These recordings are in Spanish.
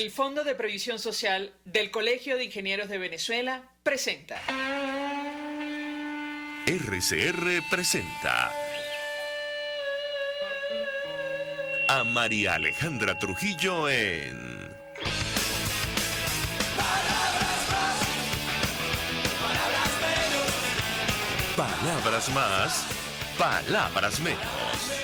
El Fondo de Previsión Social del Colegio de Ingenieros de Venezuela presenta. RCR presenta a María Alejandra Trujillo en Palabras más, palabras menos.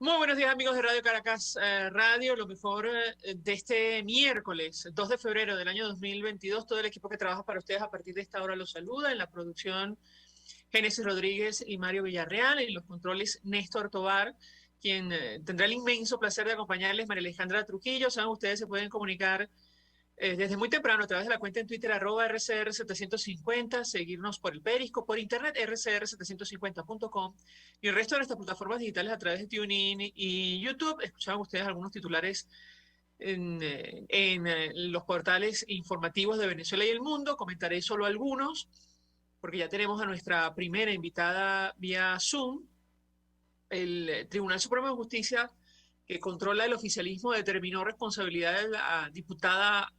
Muy buenos días, amigos de Radio Caracas Radio, lo mejor de este miércoles 2 de febrero del año 2022. Todo el equipo que trabaja para ustedes a partir de esta hora los saluda. En la producción, Génesis Rodríguez y Mario Villarreal. En los controles, Néstor Tobar, quien tendrá el inmenso placer de acompañarles, María Alejandra Trujillo. Saben, ustedes se pueden comunicar desde muy temprano a través de la cuenta en Twitter @RCR750, seguirnos por el Periscope, por internet rcr750.com y el resto de nuestras plataformas digitales a través de TuneIn y YouTube. Escuchaban ustedes algunos titulares en los portales informativos de Venezuela y el mundo. Comentaré solo algunos, porque ya tenemos a nuestra primera invitada vía Zoom. El Tribunal Supremo de Justicia, que controla el oficialismo, determinó responsabilidad de la diputada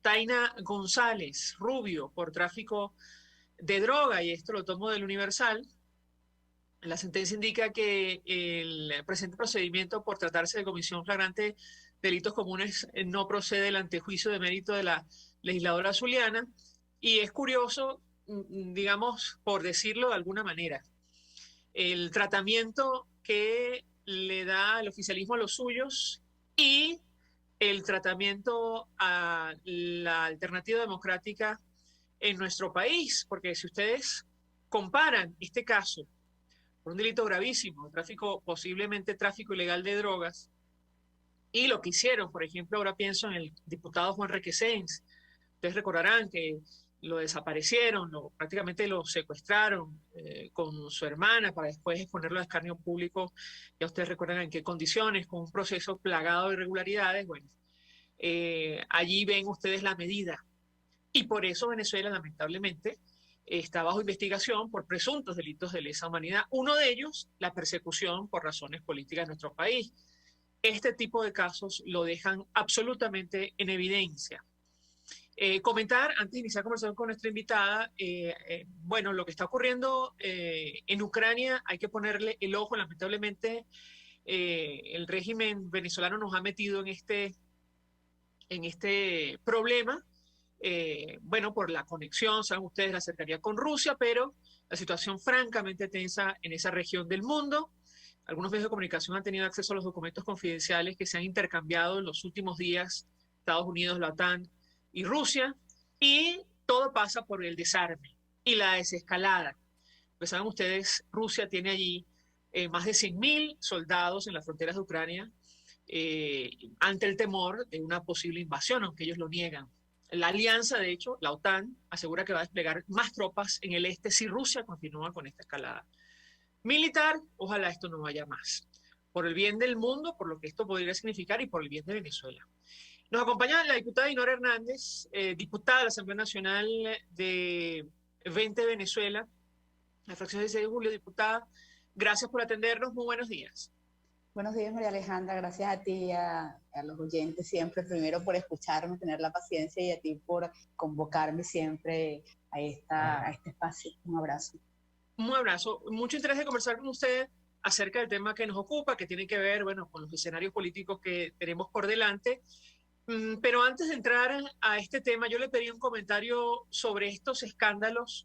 Taina González Rubio por tráfico de droga, y esto lo tomo del Universal. La sentencia indica que el presente procedimiento, por tratarse de comisión flagrante de delitos comunes, no procede del antejuicio de mérito de la legisladora zuliana, y es curioso, digamos, por decirlo de alguna manera, el tratamiento que le da el oficialismo a los suyos y el tratamiento a la alternativa democrática en nuestro país, porque si ustedes comparan este caso por un delito gravísimo, tráfico, posiblemente tráfico ilegal de drogas, y lo que hicieron, por ejemplo, ahora pienso en el diputado Juan Requesens. Ustedes recordarán que lo desaparecieron, prácticamente lo secuestraron con su hermana para después exponerlo a escarnio público. Ya ustedes recuerdan en qué condiciones, con un proceso plagado de irregularidades. Bueno, allí ven ustedes la medida. Y por eso Venezuela, lamentablemente, está bajo investigación por presuntos delitos de lesa humanidad. Uno de ellos, la persecución por razones políticas en nuestro país. Este tipo de casos lo dejan absolutamente en evidencia. Comentar, antes de iniciar conversación con nuestra invitada, bueno, lo que está ocurriendo en Ucrania, hay que ponerle el ojo. Lamentablemente, el régimen venezolano nos ha metido en este problema, bueno, por la conexión, saben ustedes, la cercanía con Rusia, pero la situación francamente tensa en esa región del mundo. Algunos medios de comunicación han tenido acceso a los documentos confidenciales que se han intercambiado en los últimos días, Estados Unidos, la OTAN y Rusia, y todo pasa por el desarme y la desescalada. Pues saben ustedes, Rusia tiene allí más de 100.000 soldados en las fronteras de Ucrania ante el temor de una posible invasión, aunque ellos lo niegan. La alianza, de hecho, la OTAN, asegura que va a desplegar más tropas en el este si Rusia continúa con esta escalada militar. Ojalá esto no vaya más, por el bien del mundo, por lo que esto podría significar y por el bien de Venezuela. Nos acompaña la diputada Dinora Hernández, diputada de la Asamblea Nacional de 20 Venezuela, la fracción 16 de julio. Diputada, gracias por atendernos, muy buenos días. Buenos días, María Alejandra, gracias a ti y a los oyentes siempre, primero por escucharme, tener la paciencia, y a ti por convocarme siempre a este espacio. Un abrazo. Un abrazo, mucho interés de conversar con usted acerca del tema que nos ocupa, que tiene que ver, bueno, con los escenarios políticos que tenemos por delante. Pero antes de entrar a este tema, yo le pedí un comentario sobre estos escándalos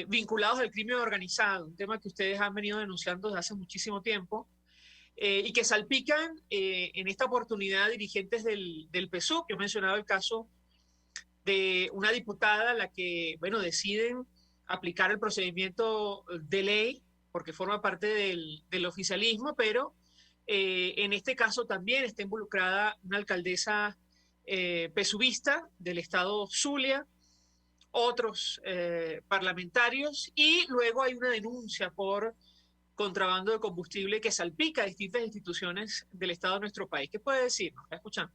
vinculados al crimen organizado, un tema que ustedes han venido denunciando desde hace muchísimo tiempo, y que salpican en esta oportunidad dirigentes del PSUV. Yo mencionaba el caso de una diputada a la que, bueno, deciden aplicar el procedimiento de ley porque forma parte del oficialismo, pero en este caso también está involucrada una alcaldesa pesuvista del estado Zulia, otros parlamentarios, y luego hay una denuncia por contrabando de combustible que salpica a distintas instituciones del estado de nuestro país. ¿Qué puede decirnos? La escuchamos.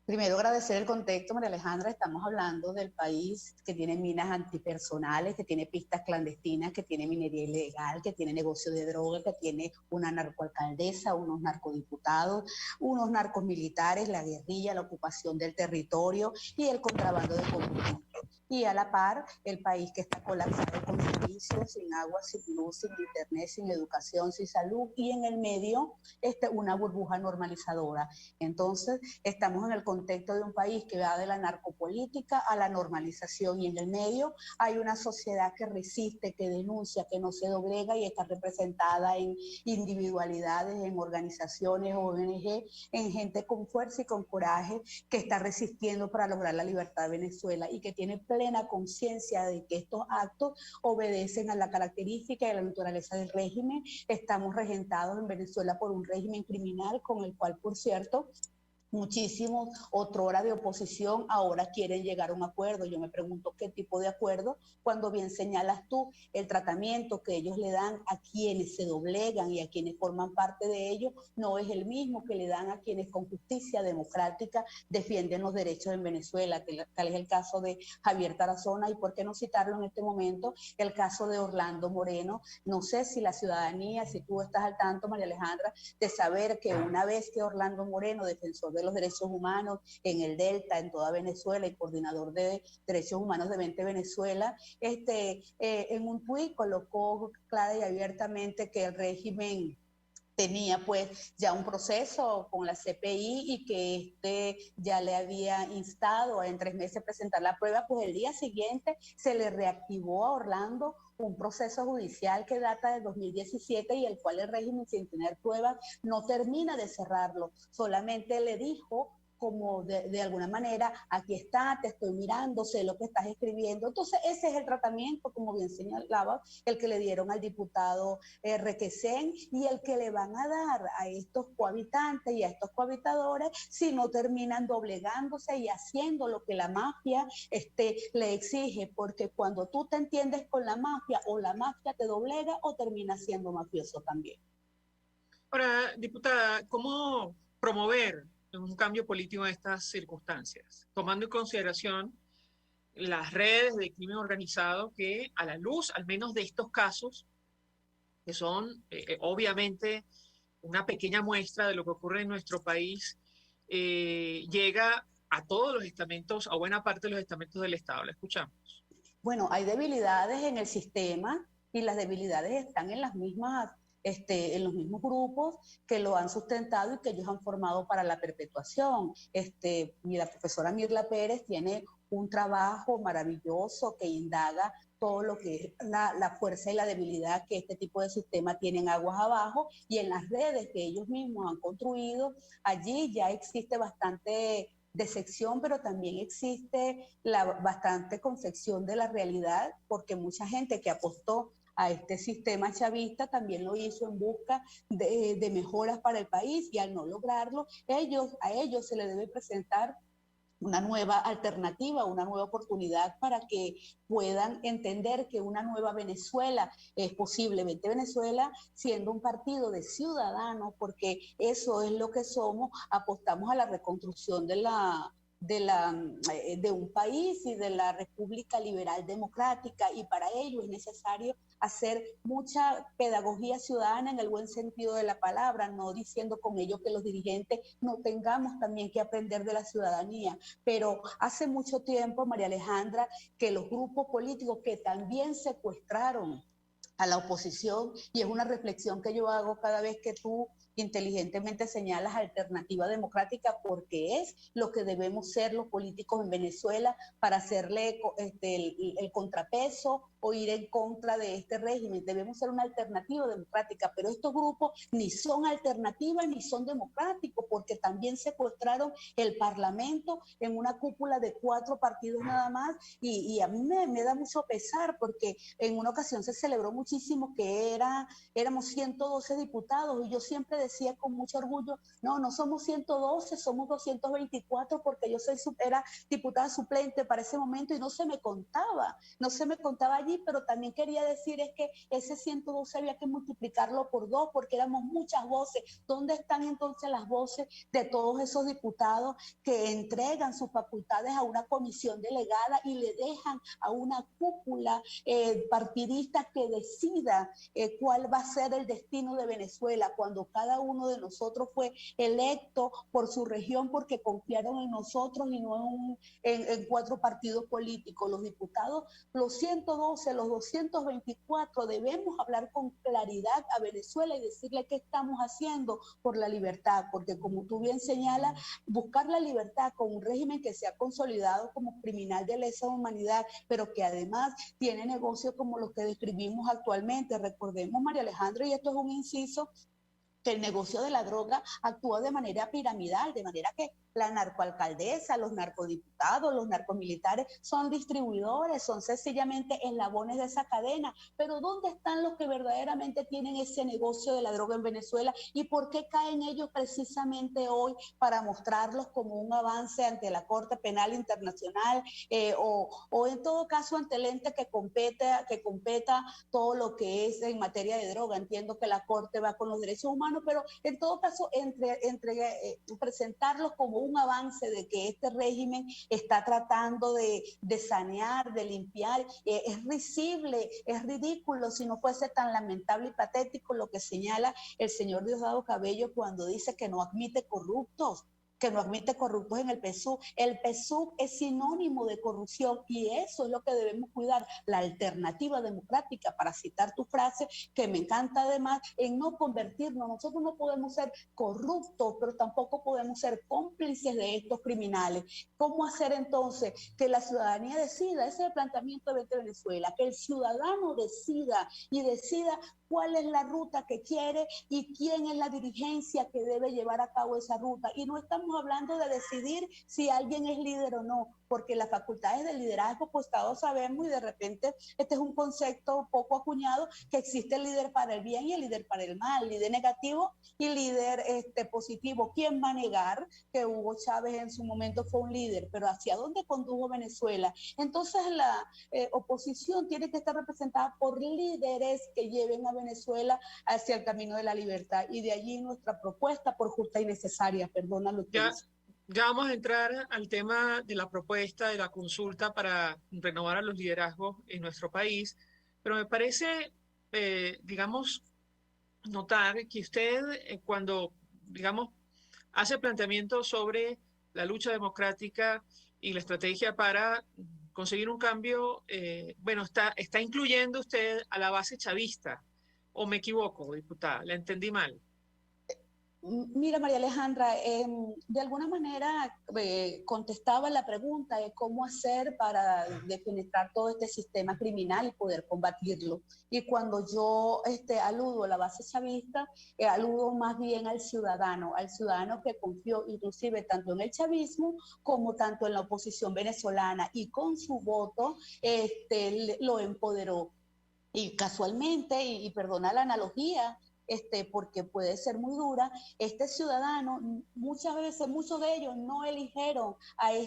Primero, agradecer el contexto, María Alejandra. Estamos hablando del país que tiene minas antipersonales, que tiene pistas clandestinas, que tiene minería ilegal, que tiene negocio de droga, que tiene una narcoalcaldesa, unos narcodiputados, unos narcos militares, la guerrilla, la ocupación del territorio y el contrabando de combustible. Y a la par, el país que está colapsado con servicios, sin agua, sin luz, sin internet, sin educación, sin salud, y en el medio una burbuja normalizadora. Entonces, estamos en el contexto de un país que va de la narcopolítica a la normalización, y en el medio hay una sociedad que resiste, que denuncia, que no se doblega y está representada en individualidades, en organizaciones, ONG, en gente con fuerza y con coraje que está resistiendo para lograr la libertad de Venezuela y que tiene plena conciencia de que estos actos obedecen a la característica y a la naturaleza del régimen. Estamos regentados en Venezuela por un régimen criminal con el cual, por cierto, muchísimos otrora de oposición ahora quieren llegar a un acuerdo. Yo me pregunto qué tipo de acuerdo, cuando bien señalas tú el tratamiento que ellos le dan a quienes se doblegan y a quienes forman parte de ellos no es el mismo que le dan a quienes con justicia democrática defienden los derechos en Venezuela, tal es el caso de Javier Tarazona, y por qué no citarlo en este momento, el caso de Orlando Moreno. No sé si la ciudadanía, si tú estás al tanto, María Alejandra, de saber que una vez que Orlando Moreno, defensor de los derechos humanos en el Delta, en toda Venezuela, y coordinador de derechos humanos de 20 Venezuela, en un tuit colocó clara y abiertamente que el régimen tenía pues ya un proceso con la CPI y que ya le había instado a en 3 meses presentar la prueba. Pues el día siguiente se le reactivó a Orlando un proceso judicial que data de 2017 y el cual el régimen, sin tener pruebas, no termina de cerrarlo. Solamente le dijo como de alguna manera, aquí está, te estoy mirando, sé lo que estás escribiendo. Entonces ese es el tratamiento, como bien señalaba, el que le dieron al diputado Requesén y el que le van a dar a estos cohabitantes y a estos cohabitadores si no terminan doblegándose y haciendo lo que la mafia le exige, porque cuando tú te entiendes con la mafia, o la mafia te doblega o terminas siendo mafioso también. Ahora, diputada, ¿cómo promover un cambio político en estas circunstancias, tomando en consideración las redes de crimen organizado que, a la luz al menos de estos casos, que son obviamente una pequeña muestra de lo que ocurre en nuestro país, llega a todos los estamentos, a buena parte de los estamentos del Estado? La escuchamos. Bueno, hay debilidades en el sistema y las debilidades están en las mismas en los mismos grupos que lo han sustentado y que ellos han formado para la perpetuación. La profesora Mirla Pérez tiene un trabajo maravilloso que indaga todo lo que es la fuerza y la debilidad que este tipo de sistema tienen aguas abajo, y en las redes que ellos mismos han construido, allí ya existe bastante decepción, pero también existe bastante concepción de la realidad, porque mucha gente que apostó a este sistema chavista también lo hizo en busca de mejoras para el país, y al no lograrlo, a ellos se les debe presentar una nueva alternativa, una nueva oportunidad para que puedan entender que una nueva Venezuela es posible. 20 Venezuela siendo un partido de ciudadanos, porque eso es lo que somos, apostamos a la reconstrucción de un país y de la República Liberal Democrática, y para ello es necesario hacer mucha pedagogía ciudadana en el buen sentido de la palabra, no diciendo con ello que los dirigentes no tengamos también que aprender de la ciudadanía, pero hace mucho tiempo, María Alejandra, que los grupos políticos que también secuestraron a la oposición, y es una reflexión que yo hago cada vez que tú inteligentemente señalas alternativa democrática, porque es lo que debemos ser los políticos en Venezuela para hacerle el contrapeso o ir en contra de este régimen. Debemos ser una alternativa democrática, pero estos grupos ni son alternativas ni son democráticos, porque también secuestraron el Parlamento en una cúpula de 4 partidos nada más, y a mí me da mucho pesar, porque en una ocasión se celebró muchísimo que éramos 112 diputados, y yo siempre decía con mucho orgullo, no somos 112, somos 224, porque yo era diputada suplente para ese momento, y no se me contaba allí, país, pero también quería decir es que ese 112 había que multiplicarlo por 2 porque éramos muchas voces. ¿Dónde están entonces las voces de todos esos diputados que entregan sus facultades a una comisión delegada y le dejan a una cúpula partidista que decida cuál va a ser el destino de Venezuela, cuando cada uno de nosotros fue electo por su región porque confiaron en nosotros y no en 4 partidos políticos? Los diputados, los 112, los 224, debemos hablar con claridad a Venezuela y decirle qué estamos haciendo por la libertad, porque como tú bien señalas, buscar la libertad con un régimen que se ha consolidado como criminal de lesa humanidad, pero que además tiene negocios como los que describimos actualmente. Recordemos, María Alejandra, y esto es un inciso, que el negocio de la droga actúa de manera piramidal, de manera que la narcoalcaldesa, los narcodiputados, los narcomilitares son distribuidores, son sencillamente eslabones de esa cadena. Pero ¿dónde están los que verdaderamente tienen ese negocio de la droga en Venezuela? ¿Y por qué caen ellos precisamente hoy para mostrarlos como un avance ante la Corte Penal Internacional o en todo caso ante el ente que competa todo lo que es en materia de droga? Entiendo que la Corte va con los derechos humanos, pero en todo caso presentarlos como un avance de que este régimen está tratando de sanear, de limpiar, es risible, es ridículo si no fuese tan lamentable y patético lo que señala el señor Diosdado Cabello cuando dice que no admite corruptos, en el PSUV. El PSUV es sinónimo de corrupción y eso es lo que debemos cuidar, la alternativa democrática, para citar tu frase, que me encanta además, en no convertirnos. Nosotros no podemos ser corruptos, pero tampoco podemos ser cómplices de estos criminales. ¿Cómo hacer entonces que la ciudadanía decida? Ese es el planteamiento de Vete Venezuela, que el ciudadano decida y decida cuál es la ruta que quiere y quién es la dirigencia que debe llevar a cabo esa ruta. Y no estamos hablando de decidir si alguien es líder o no, porque las facultades de liderazgo, pues todos sabemos, y de repente este es un concepto poco acuñado, que existe el líder para el bien y el líder para el mal, líder negativo y líder positivo. ¿Quién va a negar que Hugo Chávez en su momento fue un líder? Pero ¿hacia dónde condujo Venezuela? Entonces la oposición tiene que estar representada por líderes que lleven a Venezuela hacia el camino de la libertad, y de allí nuestra propuesta por justa y necesaria. Perdona lo que ya vamos a entrar al tema de la propuesta de la consulta para renovar a los liderazgos en nuestro país, pero me parece, digamos, notar que usted cuando, digamos, hace planteamientos sobre la lucha democrática y la estrategia para conseguir un cambio, bueno, está incluyendo usted a la base chavista. ¿O me equivoco, diputada? ¿La entendí mal? Mira, María Alejandra, de alguna manera contestaba la pregunta de cómo hacer para defenestrar todo este sistema criminal y poder combatirlo. Y cuando yo aludo a la base chavista, aludo más bien al ciudadano que confió inclusive tanto en el chavismo como tanto en la oposición venezolana, y con su voto lo empoderó. Y casualmente, y perdona la analogía, porque puede ser muy dura, este ciudadano, muchas veces, muchos de ellos no eligieron al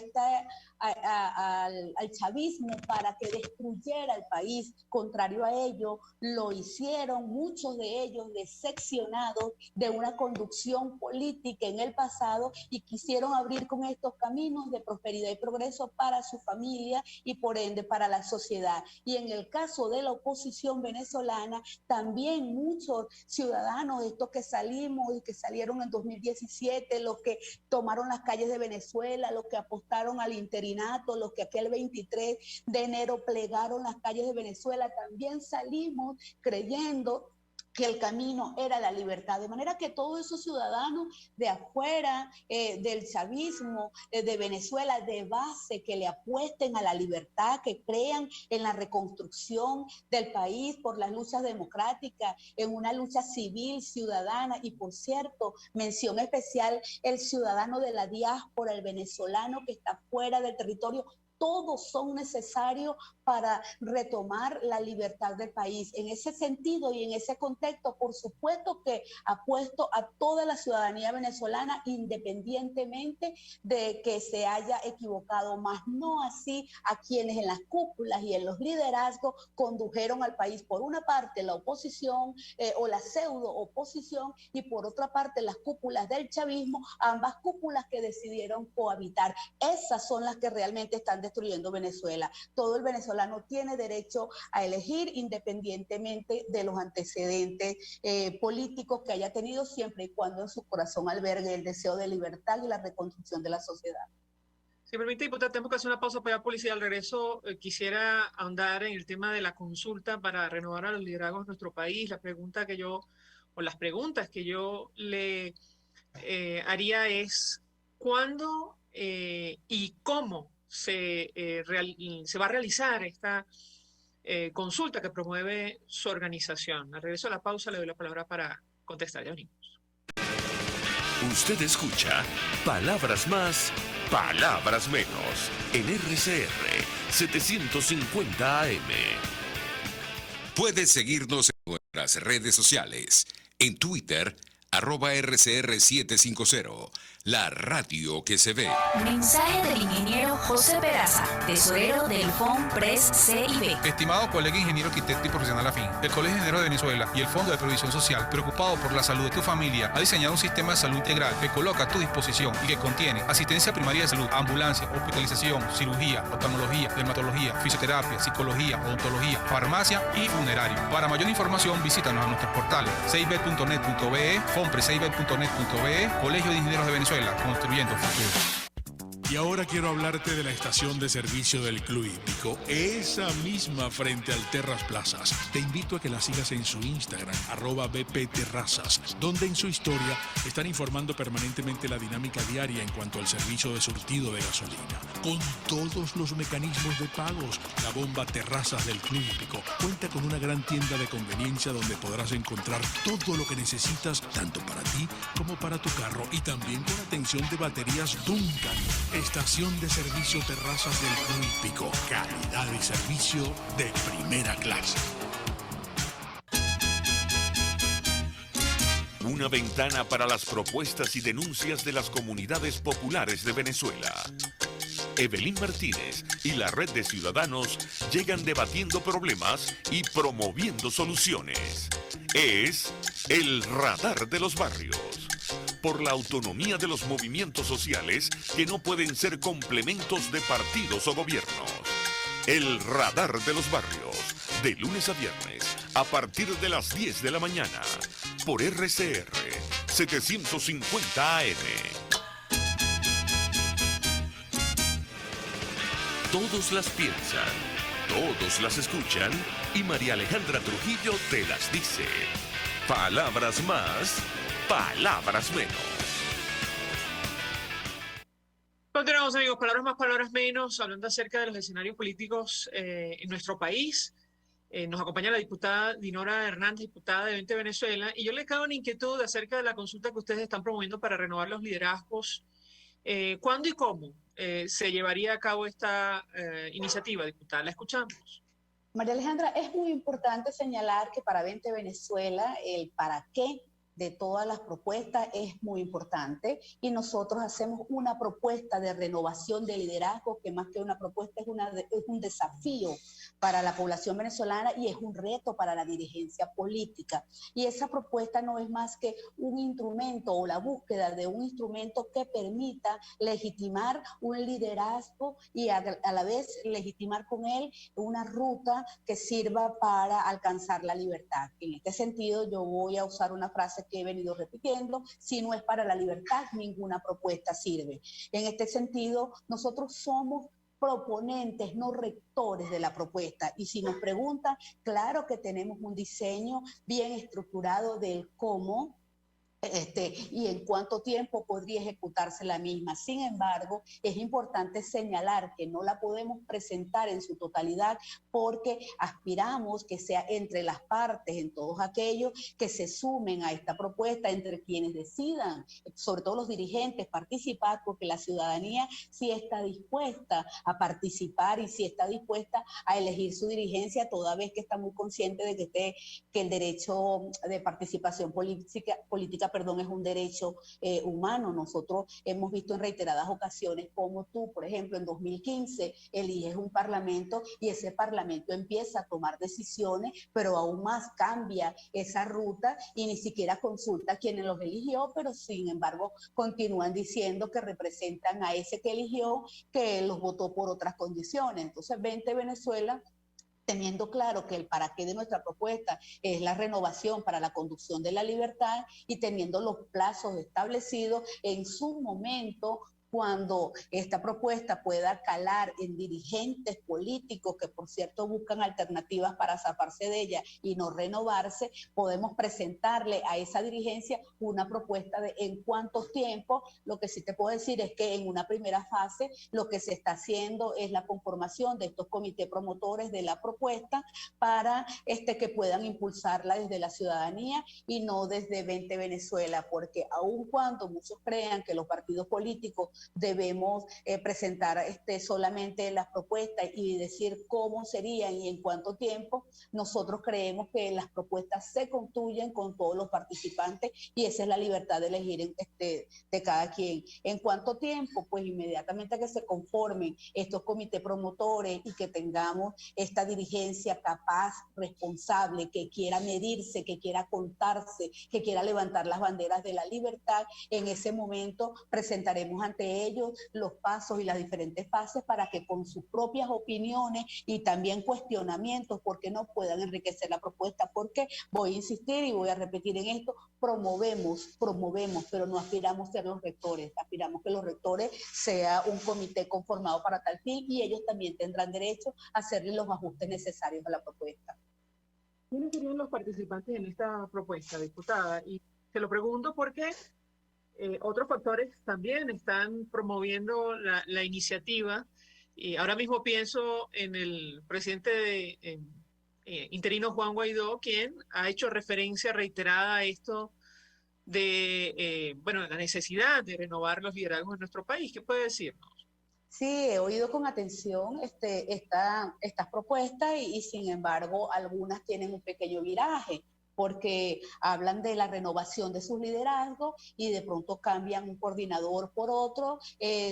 chavismo para que destruyera el país. Contrario a ello, lo hicieron muchos de ellos decepcionados de una conducción política en el pasado, y quisieron abrir con estos caminos de prosperidad y progreso para su familia y por ende para la sociedad. Y en el caso de la oposición venezolana, también muchos ciudadanos, estos que salimos y que salieron en 2017, los que tomaron las calles de Venezuela, los que apostaron al interinato, los que aquel 23 de enero plegaron las calles de Venezuela, también salimos creyendo que el camino era la libertad. De manera que todos esos ciudadanos de afuera del chavismo, de Venezuela, de base, que le apuesten a la libertad, que crean en la reconstrucción del país por las luchas democráticas, en una lucha civil, ciudadana, y por cierto, mención especial el ciudadano de la diáspora, el venezolano que está fuera del territorio, todos son necesarios para retomar la libertad del país. En ese sentido y en ese contexto, por supuesto que apuesto a toda la ciudadanía venezolana, independientemente de que se haya equivocado, más no así a quienes en las cúpulas y en los liderazgos condujeron al país. Por una parte, la oposición o la pseudo oposición, y por otra parte, las cúpulas del chavismo, ambas cúpulas que decidieron cohabitar. Esas son las que realmente están destruyendo Venezuela. Todo el venezolano tiene derecho a elegir independientemente de los antecedentes políticos que haya tenido, siempre y cuando en su corazón albergue el deseo de libertad y la reconstrucción de la sociedad. Si me permite, diputada, tenemos que hacer una pausa para la policía. Al regreso, quisiera ahondar en el tema de la consulta para renovar a los liderazgos de nuestro país. Las preguntas que yo le haría es ¿cuándo y cómo se va a realizar esta consulta que promueve su organización? Al regreso a la pausa le doy la palabra para contestar. Ya venimos. Usted escucha Palabras Más, Palabras Menos en RCR 750 AM. Puedes seguirnos en nuestras redes sociales. En Twitter, @RCR750, la radio que se ve. Mensaje del ingeniero José Peraza, tesorero del FONPRES CIB. Estimado colega ingeniero arquitecto y profesional afín, el Colegio de Ingenieros de Venezuela y el Fondo de Previsión Social, preocupado por la salud de tu familia, ha diseñado un sistema de salud integral que coloca a tu disposición y que contiene asistencia primaria de salud, ambulancia, hospitalización, cirugía, oftalmología, dermatología, fisioterapia, psicología, odontología, farmacia y funerario. Para mayor información, visítanos a nuestros portales cib.net.be, fonprescib.net.be, Colegio de Ingenieros de Venezuela, construyendo futuro. Y ahora quiero hablarte de la estación de servicio del Club Hípico, esa misma frente al Terras Plazas. Te invito a que la sigas en su Instagram, @bpterrazas, donde en su historia están informando permanentemente la dinámica diaria en cuanto al servicio de surtido de gasolina. Con todos los mecanismos de pagos, la bomba Terrazas del Club Hípico cuenta con una gran tienda de conveniencia donde podrás encontrar todo lo que necesitas, tanto para ti como para tu carro, y también con atención de baterías Duncan. Estación de servicio Terrazas del Club Hípico. Calidad y servicio de primera clase. Una ventana para las propuestas y denuncias de las comunidades populares de Venezuela. Evelyn Martínez y la Red de Ciudadanos llegan debatiendo problemas y promoviendo soluciones. Es el Radar de los Barrios. Por la autonomía de los movimientos sociales que no pueden ser complementos de partidos o gobiernos. El Radar de los Barrios, de lunes a viernes, a partir de las 10 de la mañana, por RCR 750 AM. Todos las piensan, todos las escuchan y María Alejandra Trujillo te las dice. Palabras más, palabras menos. Continuamos, amigos. Palabras más, palabras menos, hablando acerca de los escenarios políticos en nuestro país. Nos acompaña la diputada Dinora Hernández, diputada de 20 Venezuela, y yo le cago una inquietud acerca de la consulta que ustedes están promoviendo para renovar los liderazgos. ¿Cuándo y cómo se llevaría a cabo esta iniciativa, diputada? La escuchamos. María Alejandra, es muy importante señalar que para 20 Venezuela el para qué de todas las propuestas es muy importante, y nosotros hacemos una propuesta de renovación de liderazgo que más que una propuesta es un desafío para la población venezolana y es un reto para la dirigencia política. Y esa propuesta no es más que un instrumento o la búsqueda de un instrumento que permita legitimar un liderazgo y a la vez legitimar con él una ruta que sirva para alcanzar la libertad. En este sentido, yo voy a usar una frase que he venido repitiendo: si no es para la libertad, ninguna propuesta sirve. En este sentido, nosotros somos proponentes, no rectores de la propuesta. Y si nos preguntan, claro que tenemos un diseño bien estructurado del cómo y en cuánto tiempo podría ejecutarse la misma. Sin embargo, es importante señalar que no la podemos presentar en su totalidad porque aspiramos que sea entre las partes, en todos aquellos que se sumen a esta propuesta, entre quienes decidan, sobre todo los dirigentes, participar, porque la ciudadanía sí está dispuesta a participar y sí está dispuesta a elegir su dirigencia, toda vez que está muy consciente de que el derecho de participación política es un derecho humano. Nosotros hemos visto en reiteradas ocasiones cómo tú, por ejemplo, en 2015 eliges un parlamento y ese parlamento empieza a tomar decisiones, pero aún más cambia esa ruta y ni siquiera consulta a quienes los eligió, pero sin embargo continúan diciendo que representan a ese que eligió, que los votó por otras condiciones. Entonces, 20 Venezuela, teniendo claro que el para qué de nuestra propuesta es la renovación para la conducción de la libertad y teniendo los plazos establecidos en su momento, cuando esta propuesta pueda calar en dirigentes políticos que, por cierto, buscan alternativas para zafarse de ella y no renovarse, podemos presentarle a esa dirigencia una propuesta de en cuántos tiempos. Lo que sí te puedo decir es que en una primera fase lo que se está haciendo es la conformación de estos comités promotores de la propuesta para que puedan impulsarla desde la ciudadanía y no desde 20 Venezuela, porque aun cuando muchos crean que los partidos políticos debemos presentar solamente las propuestas y decir cómo serían y en cuánto tiempo, nosotros creemos que las propuestas se construyen con todos los participantes y esa es la libertad de elegir de cada quien. ¿En cuánto tiempo? Pues inmediatamente que se conformen estos comités promotores y que tengamos esta dirigencia capaz, responsable, que quiera medirse, que quiera contarse, que quiera levantar las banderas de la libertad, en ese momento presentaremos ante ellos los pasos y las diferentes fases para que con sus propias opiniones y también cuestionamientos, porque no puedan enriquecer la propuesta, porque voy a insistir y voy a repetir en esto, promovemos, pero no aspiramos a ser los rectores, aspiramos que los rectores sea un comité conformado para tal fin y ellos también tendrán derecho a hacerle los ajustes necesarios a la propuesta. ¿Quiénes serían los participantes en esta propuesta, diputada? Y te lo pregunto porque otros factores también están promoviendo la iniciativa. Y ahora mismo pienso en el presidente interino Juan Guaidó, quien ha hecho referencia reiterada a esto de la necesidad de renovar los liderazgos en nuestro país. ¿Qué puede decirnos? Sí, he oído con atención estas propuestas y sin embargo algunas tienen un pequeño viraje, porque hablan de la renovación de sus liderazgos y de pronto cambian un coordinador por otro,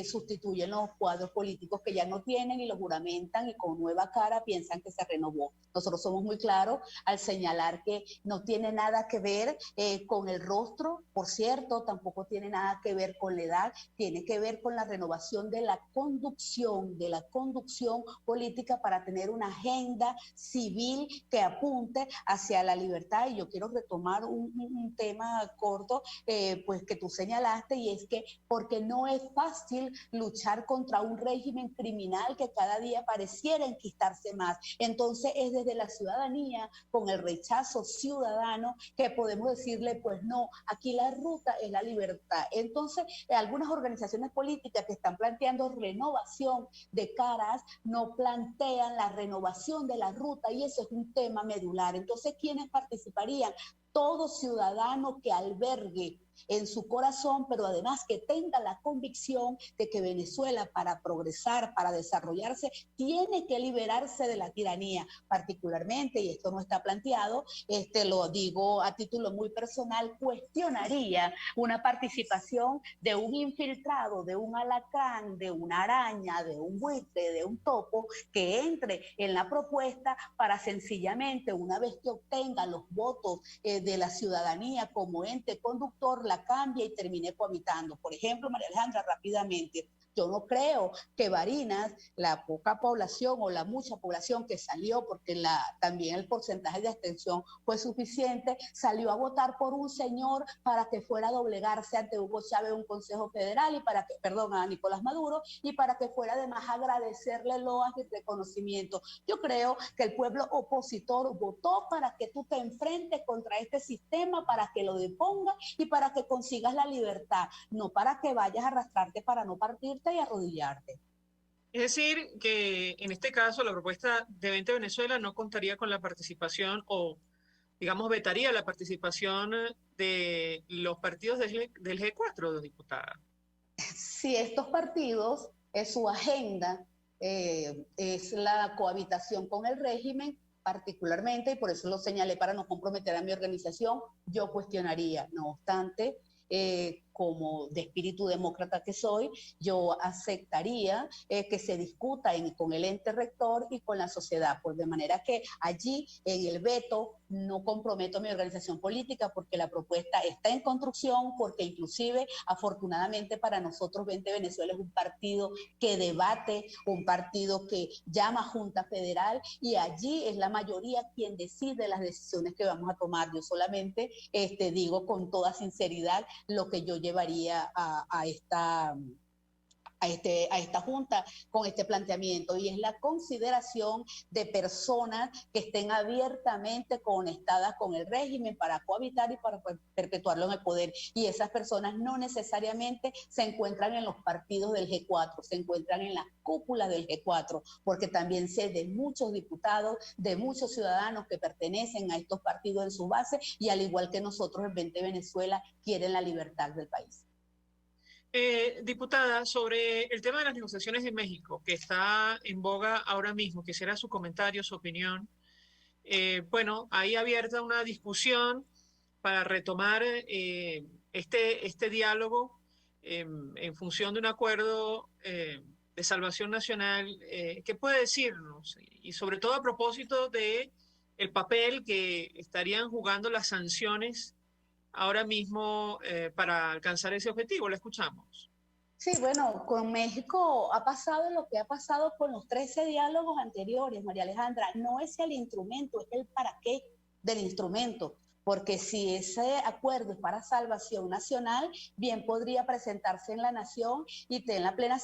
sustituyen los cuadros políticos que ya no tienen y los juramentan y con nueva cara piensan que se renovó. Nosotros somos muy claros al señalar que no tiene nada que ver con el rostro, por cierto, tampoco tiene nada que ver con la edad, tiene que ver con la renovación de la conducción política para tener una agenda civil que apunte hacia la libertad. Y yo quiero retomar un tema corto pues que tú señalaste, y es que porque no es fácil luchar contra un régimen criminal que cada día pareciera enquistarse más. Entonces es desde la ciudadanía, con el rechazo ciudadano, que podemos decirle pues no, aquí la ruta es la libertad. Entonces algunas organizaciones políticas que están planteando renovación de caras no plantean la renovación de la ruta, y eso es un tema medular. Entonces, ¿quiénes participarían? Todo ciudadano que albergue en su corazón, pero además que tenga la convicción de que Venezuela, para progresar, para desarrollarse, tiene que liberarse de la tiranía, particularmente, y esto no está planteado, lo digo a título muy personal, cuestionaría una participación de un infiltrado, de un alacrán, de una araña, de un buitre, de un topo, que entre en la propuesta para sencillamente, una vez que obtenga los votos de la ciudadanía como ente conductor, la cambia y termine cohabitando. Por ejemplo, María Alejandra, rápidamente, Yo no creo que Barinas, la poca población o la mucha población que salió, porque también el porcentaje de abstención fue suficiente, salió a votar por un señor para que fuera a doblegarse ante Hugo Chávez un Consejo Federal y a Nicolás Maduro, y para que fuera además a agradecerle loas y reconocimiento. Yo creo que el pueblo opositor votó para que tú te enfrentes contra este sistema, para que lo depongas y para que consigas la libertad, no para que vayas a arrastrarte para no partirte y arrodillarte. Es decir, que en este caso la propuesta de Vente Venezuela no contaría con la participación o, digamos, vetaría la participación de los partidos del G4, diputada. Si estos partidos, su agenda es la cohabitación con el régimen, particularmente, y por eso lo señalé para no comprometer a mi organización, yo cuestionaría. No obstante, como de espíritu demócrata que soy, yo aceptaría que se discuta con el ente rector y con la sociedad, pues de manera que allí en el veto no comprometo a mi organización política porque la propuesta está en construcción, porque inclusive afortunadamente para nosotros Vente Venezuela es un partido que debate, un partido que llama Junta Federal y allí es la mayoría quien decide las decisiones que vamos a tomar. Yo solamente digo con toda sinceridad lo que yo llevaría a esta Junta con este planteamiento, y es la consideración de personas que estén abiertamente conectadas con el régimen para cohabitar y para perpetuarlo en el poder. Y esas personas no necesariamente se encuentran en los partidos del G4, se encuentran en las cúpulas del G4, porque también sé de muchos diputados, de muchos ciudadanos que pertenecen a estos partidos en su base y al igual que nosotros en Vente Venezuela quieren la libertad del país. Diputada, sobre el tema de las negociaciones en México, que está en boga ahora mismo, quisiera su comentario, su opinión. Bueno, hay abierta una discusión para retomar este diálogo en función de un acuerdo de salvación nacional. ¿Qué puede decirnos? Y sobre todo a propósito de el papel que estarían jugando las sanciones ahora mismo para alcanzar ese objetivo. La escuchamos. Sí, bueno, con México ha pasado lo que ha pasado con los 13 diálogos anteriores, María Alejandra. No es el instrumento, es el para qué del instrumento. Porque si ese acuerdo es para salvación nacional, bien podría presentarse en la nación y tener la plena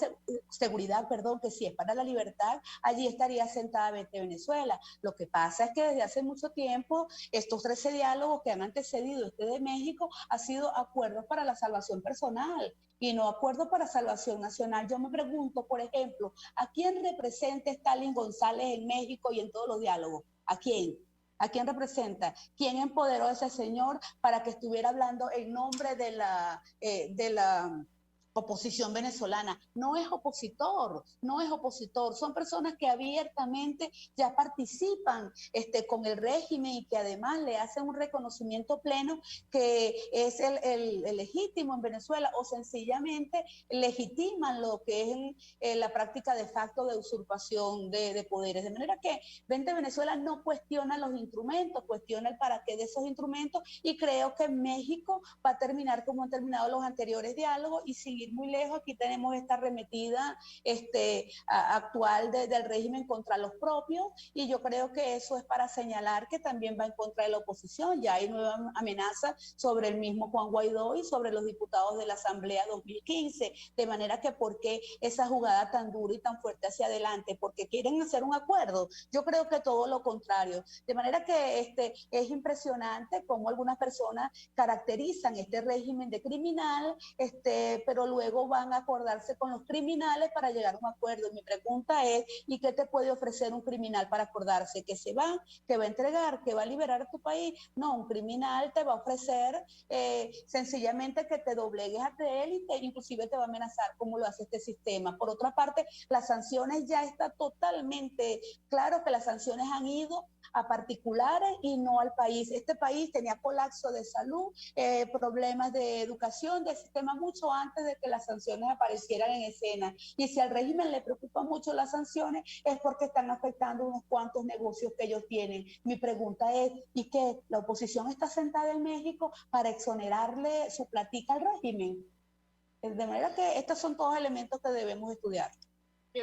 seguridad, que si es para la libertad, allí estaría sentada Vente Venezuela. Lo que pasa es que desde hace mucho tiempo, estos 13 diálogos que han antecedido este de México, han sido acuerdos para la salvación personal y no acuerdos para salvación nacional. Yo me pregunto, por ejemplo, ¿a quién representa Stalin González en México y en todos los diálogos? ¿A quién? ¿A quién representa? ¿Quién empoderó a ese señor para que estuviera hablando en nombre de la oposición venezolana? No es opositor, no es opositor. Son personas que abiertamente ya participan con el régimen y que además le hacen un reconocimiento pleno que es el legítimo en Venezuela, o sencillamente legitiman lo que es la práctica de facto de usurpación de poderes. De manera que Vente Venezuela no cuestiona los instrumentos, cuestiona el para qué de esos instrumentos, y creo que México va a terminar como han terminado los anteriores diálogos y sin muy lejos. Aquí tenemos esta arremetida actual del régimen contra los propios, y yo creo que eso es para señalar que también va en contra de la oposición. Ya hay nuevas amenazas sobre el mismo Juan Guaidó y sobre los diputados de la Asamblea 2015, de manera que ¿por qué esa jugada tan dura y tan fuerte hacia adelante? ¿Porque quieren hacer un acuerdo? Yo creo que todo lo contrario, de manera que es impresionante cómo algunas personas caracterizan este régimen de criminal, pero luego van a acordarse con los criminales para llegar a un acuerdo. Y mi pregunta es, ¿y qué te puede ofrecer un criminal para acordarse? ¿Que se va? ¿Que va a entregar? ¿Que va a liberar a tu país? No, un criminal te va a ofrecer sencillamente que te doblegues ante él y inclusive te va a amenazar, como lo hace este sistema. Por otra parte, las sanciones ya está totalmente claro que las sanciones han ido a particulares y no al país. Este país tenía colapso de salud, problemas de educación, del sistema, mucho antes de que las sanciones aparecieran en escena. Y si al régimen le preocupan mucho las sanciones, es porque están afectando unos cuantos negocios que ellos tienen. Mi pregunta es, ¿y qué? ¿La oposición está sentada en México para exonerarle su platica al régimen? De manera que estos son todos elementos que debemos estudiar.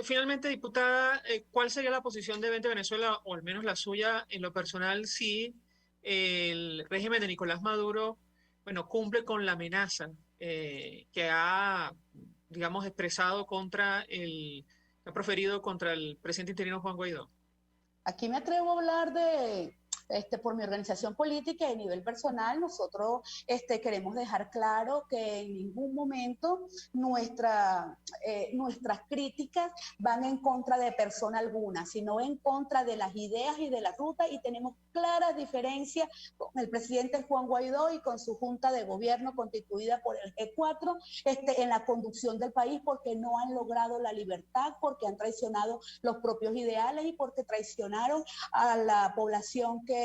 Finalmente, diputada, ¿cuál sería la posición de 20 Venezuela, o al menos la suya, en lo personal, si el régimen de Nicolás Maduro, bueno, cumple con la amenaza que ha, digamos, expresado que ha proferido contra el presidente interino Juan Guaidó? Aquí me atrevo a hablar por mi organización política y a nivel personal. Nosotros queremos dejar claro que en ningún momento nuestras críticas van en contra de persona alguna, sino en contra de las ideas y de la ruta, y tenemos claras diferencias con el presidente Juan Guaidó y con su junta de gobierno constituida por el G4 en la conducción del país, porque no han logrado la libertad, porque han traicionado los propios ideales y porque traicionaron a la población que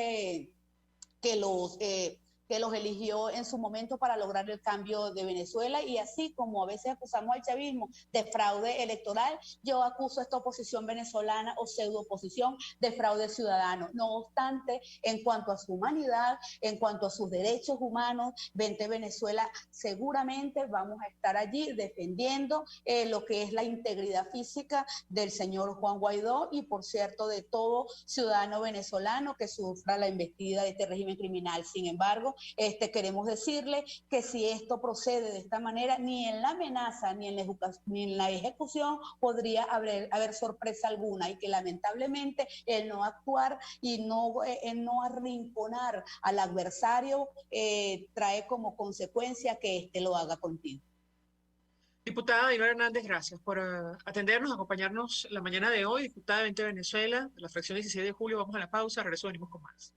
los eligió en su momento para lograr el cambio de Venezuela. Y así como a veces acusamos al chavismo de fraude electoral, yo acuso a esta oposición venezolana o pseudo oposición de fraude ciudadano. No obstante, en cuanto a su humanidad, en cuanto a sus derechos humanos, 20 Venezuela seguramente vamos a estar allí defendiendo lo que es la integridad física del señor Juan Guaidó y, por cierto, de todo ciudadano venezolano que sufra la embestida de este régimen criminal. Sin embargo, queremos decirle que si esto procede de esta manera, ni en la amenaza ni en la ejecución podría haber sorpresa alguna, y que lamentablemente el no actuar y el no arrinconar al adversario trae como consecuencia que éste lo haga contigo. Diputada Ainhoa Hernández, gracias por atendernos, acompañarnos la mañana de hoy. Diputada de 20 Venezuela, de la fracción 16 de julio. Vamos a la pausa, regreso, venimos con más.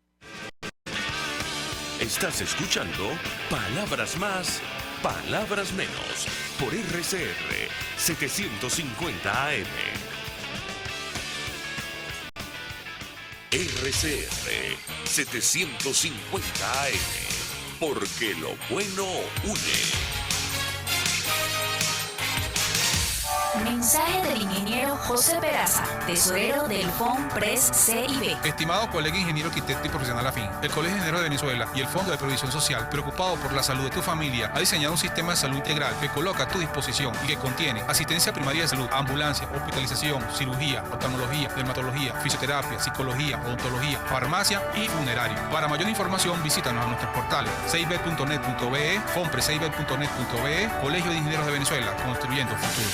Estás escuchando Palabras Más, Palabras Menos, por RCR 750 AM. RCR 750 AM, porque lo bueno une. Mensaje del ingeniero José Peraza, tesorero del FONPRES CIB. Estimado colega ingeniero, arquitecto y profesional afín, el Colegio de Ingenieros de Venezuela y el Fondo de Previsión Social, preocupado por la salud de tu familia, ha diseñado un sistema de salud integral que coloca a tu disposición y que contiene asistencia primaria de salud, ambulancia, hospitalización, cirugía, oftalmología, dermatología, fisioterapia, psicología, odontología, farmacia y funerario. Para mayor información, visítanos a nuestros portales cib.net.be, fonprescib.net.be, Colegio de Ingenieros de Venezuela, construyendo futuro.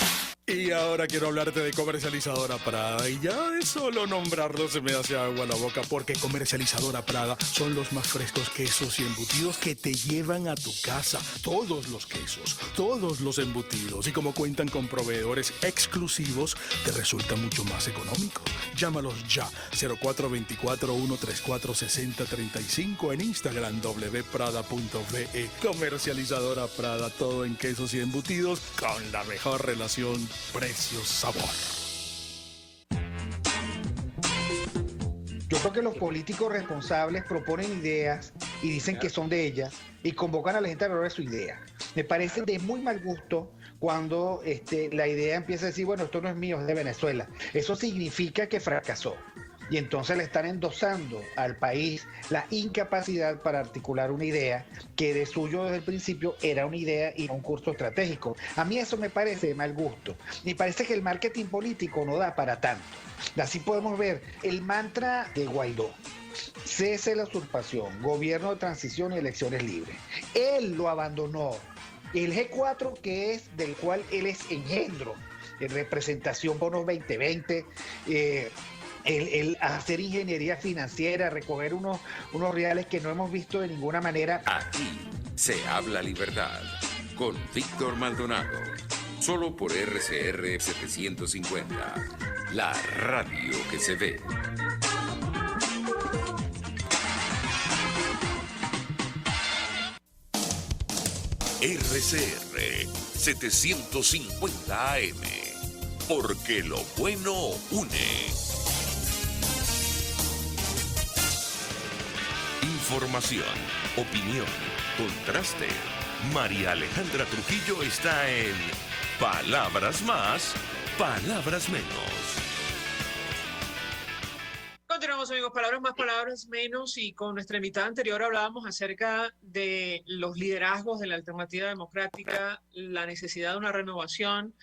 Y ahora quiero hablarte de Comercializadora Prada, y ya de solo nombrarlo se me hace agua la boca, porque Comercializadora Prada son los más frescos quesos y embutidos que te llevan a tu casa. Todos los quesos, todos los embutidos, y como cuentan con proveedores exclusivos, te resulta mucho más económico. Llámalos ya, 0424-134-6035, en Instagram wprada.ve. Comercializadora Prada, todo en quesos y embutidos con la mejor relación precio-sabor. Yo creo que los políticos responsables proponen ideas y dicen que son de ellas y convocan a la gente a hablar de su idea. Me parece de muy mal gusto cuando la idea empieza a decir, bueno, esto no es mío, es de Venezuela. Eso significa que fracasó. Y entonces le están endosando al país la incapacidad para articular una idea que de suyo desde el principio era una idea y no un curso estratégico. A mí eso me parece de mal gusto. Me parece que el marketing político no da para tanto. Así podemos ver el mantra de Guaidó: cese la usurpación, gobierno de transición y elecciones libres. Él lo abandonó. El G4, que es del cual él es engendro, en representación bonos 2020, el hacer ingeniería financiera, recoger unos reales que no hemos visto de ninguna manera. Aquí se habla libertad con Víctor Maldonado, solo por RCR 750, la radio que se ve. RCR 750 AM, porque lo bueno une. Información, opinión, contraste. María Alejandra Trujillo está en Palabras Más, Palabras Menos. Continuamos Estimados amigos, palabras más, palabras menos, y con nuestra invitada anterior hablábamos acerca de los liderazgos de la alternativa democrática, la necesidad de una renovación.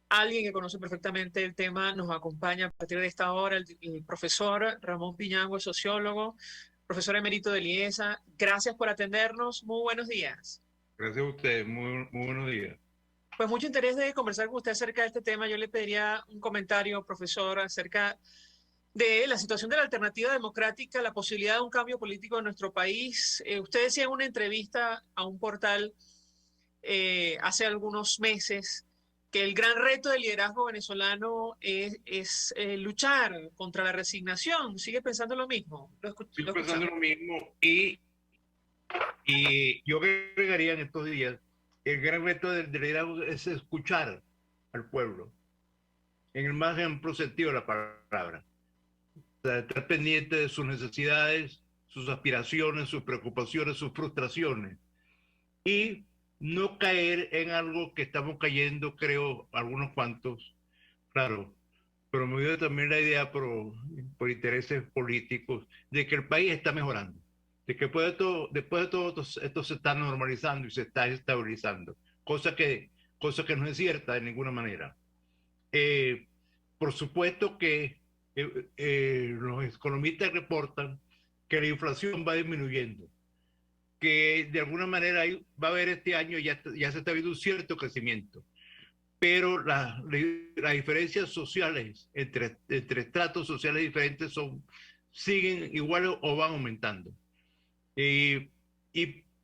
Alguien que conoce perfectamente el tema nos acompaña a partir de esta hora, el profesor Ramón Piñango, sociólogo, profesor emérito de IESA. Gracias por atendernos. Muy buenos días. Gracias a usted. Muy buenos días. Pues mucho interés de conversar con usted acerca de este tema. Yo le pediría un comentario, profesor, acerca de la situación de la alternativa democrática, la posibilidad de un cambio político en nuestro país. Usted decía en una entrevista a un portal hace algunos meses que el gran reto del liderazgo venezolano es luchar contra la resignación. ¿Sigue pensando lo mismo? Sigo pensando lo mismo y yo agregaría en estos días, el gran reto del liderazgo es escuchar al pueblo, en el más amplio sentido de la palabra. O sea, estar pendiente de sus necesidades, sus aspiraciones, sus preocupaciones, sus frustraciones. Y no caer en algo que estamos cayendo, creo, algunos cuantos, claro, promovido también la idea por intereses políticos, de que el país está mejorando, de que después de todo esto se está normalizando y se está estabilizando, cosa que no es cierta de ninguna manera. Por supuesto que los economistas reportan que la inflación va disminuyendo, que de alguna manera va a haber este año, ya se está viendo un cierto crecimiento, pero las diferencias sociales entre estratos sociales diferentes siguen iguales o van aumentando. Y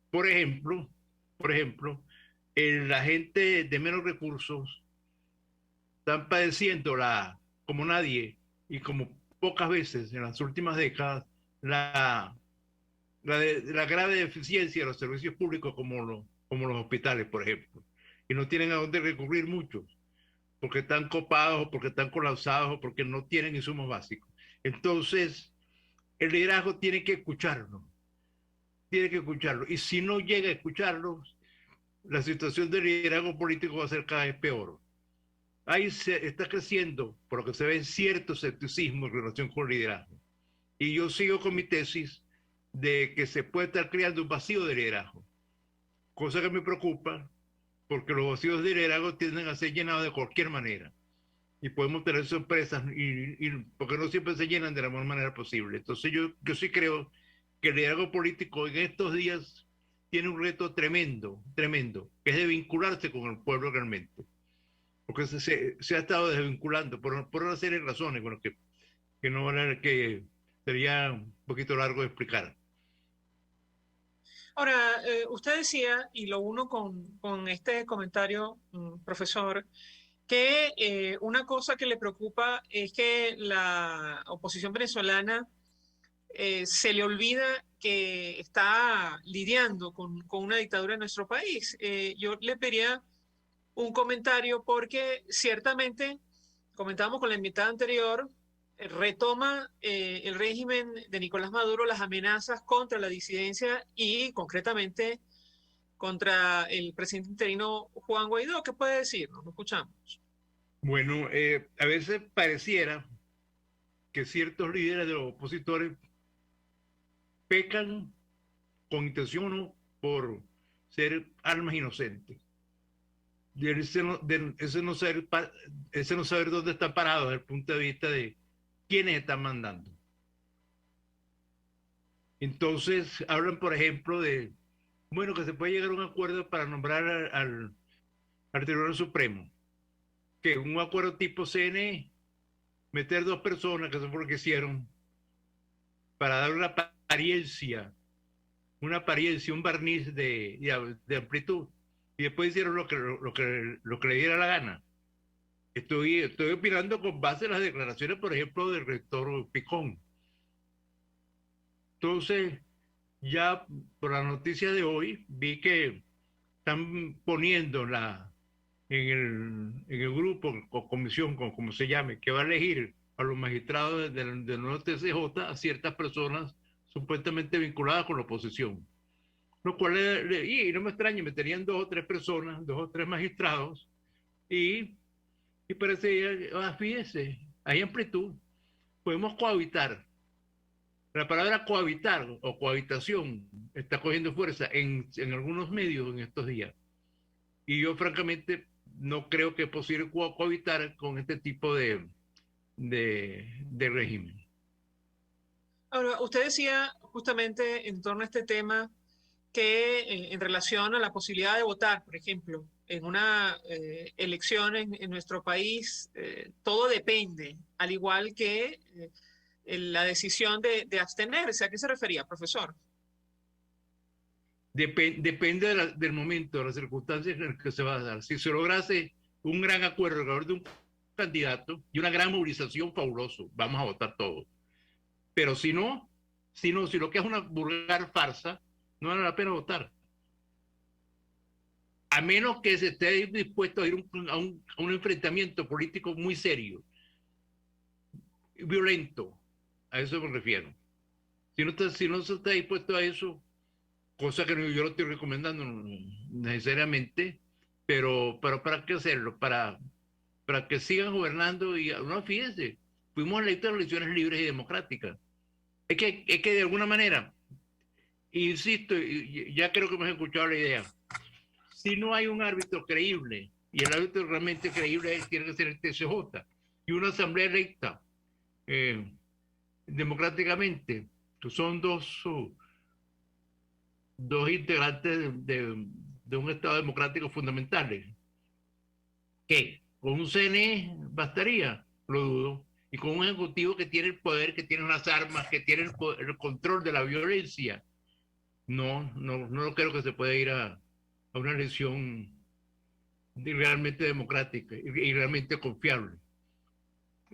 por ejemplo, la gente de menos recursos están padeciendo como nadie y como pocas veces en las últimas décadas la grave deficiencia de los servicios públicos como los hospitales, por ejemplo. Y no tienen a dónde recurrir muchos, porque están copados, o porque están colapsados, o porque no tienen insumos básicos. Entonces, el liderazgo tiene que escucharlo. Y si no llega a escucharlos, la situación del liderazgo político va a ser cada vez peor. Ahí está creciendo, por lo que se ve, cierto escepticismo en relación con el liderazgo. Y yo sigo con mi tesis de que se puede estar creando un vacío de liderazgo, cosa que me preocupa, porque los vacíos de liderazgo tienden a ser llenados de cualquier manera. Y podemos tener sorpresas, porque no siempre se llenan de la mejor manera posible. Entonces yo sí creo que el liderazgo político en estos días tiene un reto tremendo, que es de vincularse con el pueblo realmente. Porque se ha estado desvinculando por una serie de razones, bueno, que no van a que sería un poquito largo de explicar. Ahora, usted decía, y lo uno con este comentario, profesor, que una cosa que le preocupa es que la oposición venezolana se le olvida que está lidiando con una dictadura en nuestro país. Yo le pediría un comentario porque ciertamente, comentábamos con la invitada anterior, retoma el régimen de Nicolás Maduro las amenazas contra la disidencia y concretamente contra el presidente interino Juan Guaidó. ¿Qué puede decirnos? Lo escuchamos. Bueno, a veces pareciera que ciertos líderes de los opositores pecan con intención o no por ser almas inocentes. Ese no saber dónde están parados desde el punto de vista de quiénes están mandando. Entonces hablan, por ejemplo, de que se puede llegar a un acuerdo para nombrar al Tribunal Supremo, que un acuerdo tipo CNE, meter dos personas, que eso fue lo que hicieron, para dar una apariencia, un barniz de amplitud, y después hicieron lo que le diera la gana. Estoy opinando con base en las declaraciones, por ejemplo, del rector Picón. Entonces, ya por la noticia de hoy, vi que están poniendo en el grupo o comisión, como se llame, que va a elegir a los magistrados del nuevo TCJ a ciertas personas supuestamente vinculadas con la oposición. Lo cual, y no me extraña, me tenían 2 o 3 personas, 2 o 3 magistrados, y parece, fíjese, hay amplitud, podemos cohabitar. La palabra cohabitar o cohabitación está cogiendo fuerza en algunos medios en estos días. Y yo francamente no creo que es posible cohabitar con este tipo de régimen. Ahora, usted decía justamente en torno a este tema que en relación a la posibilidad de votar, por ejemplo, en una elección en nuestro país, todo depende, al igual que la decisión de abstenerse. ¿A qué se refería, profesor? Depende del momento, de las circunstancias en las que se va a dar. Si se lograse un gran acuerdo alrededor de un candidato y una gran movilización, fabuloso, vamos a votar todos. Pero si no, si lo que es una vulgar farsa, no vale la pena votar. A menos que se esté dispuesto a ir a un enfrentamiento político muy serio, violento. A eso me refiero. Si no se está dispuesto a eso, cosa que yo no estoy recomendando necesariamente, pero ¿para qué hacerlo? Para que sigan gobernando y no, fíjense, fuimos electos en elecciones libres y democráticas. Es que de alguna manera, insisto, ya creo que me han escuchado la idea, si no hay un árbitro creíble, y el árbitro realmente creíble tiene que ser el TCJ, y una asamblea electa democráticamente, que son dos integrantes de un Estado democrático fundamentales, que con un CNE bastaría, lo dudo, y con un ejecutivo que tiene el poder, que tiene las armas, que tiene el control de la violencia, no creo que se pueda ir a una elección realmente democrática y realmente confiable.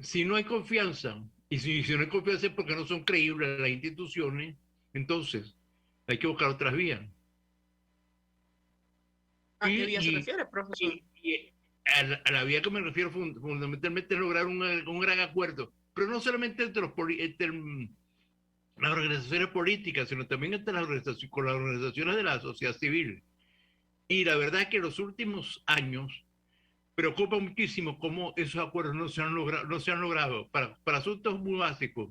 Si no hay confianza, y si no hay confianza es porque no son creíbles las instituciones, entonces hay que buscar otras vías. ¿A qué vía se refiere, profesor? A la vía que me refiero fundamentalmente es lograr un gran acuerdo, pero no solamente entre las organizaciones políticas, sino también entre con las organizaciones de la sociedad civil. Y la verdad es que en los últimos años preocupa muchísimo cómo esos acuerdos no se han logrado. Para asuntos muy básicos,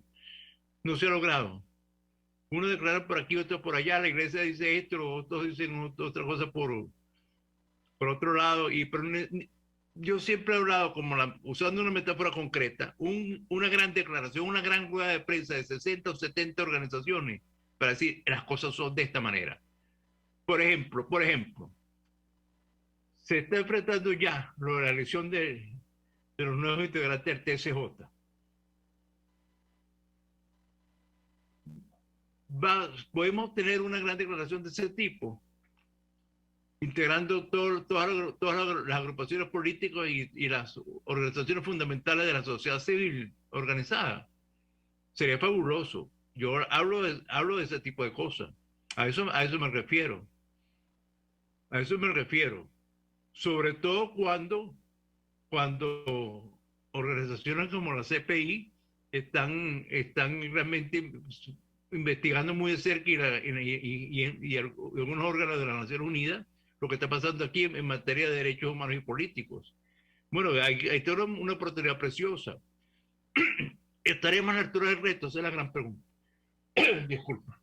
no se ha logrado. Uno declara por aquí, otro por allá, la iglesia dice esto, otros dicen otra cosa por otro lado. Pero yo siempre he hablado, usando una metáfora concreta, una gran declaración, una gran rueda de prensa de 60 o 70 organizaciones para decir las cosas son de esta manera. Por ejemplo, se está enfrentando ya la elección de los nuevos integrantes del TCJ. Podemos tener una gran declaración de ese tipo, integrando todas las agrupaciones políticas y las organizaciones fundamentales de la sociedad civil organizada. Sería fabuloso. Yo hablo de ese tipo de cosas. A eso me refiero. A eso me refiero. Sobre todo cuando organizaciones como la CPI están realmente investigando muy de cerca y algunos órganos de las Naciones Unidas lo que está pasando aquí en materia de derechos humanos y políticos. Bueno, hay toda una oportunidad preciosa. ¿Estaremos a la altura del reto? Esa es la gran pregunta. Disculpa.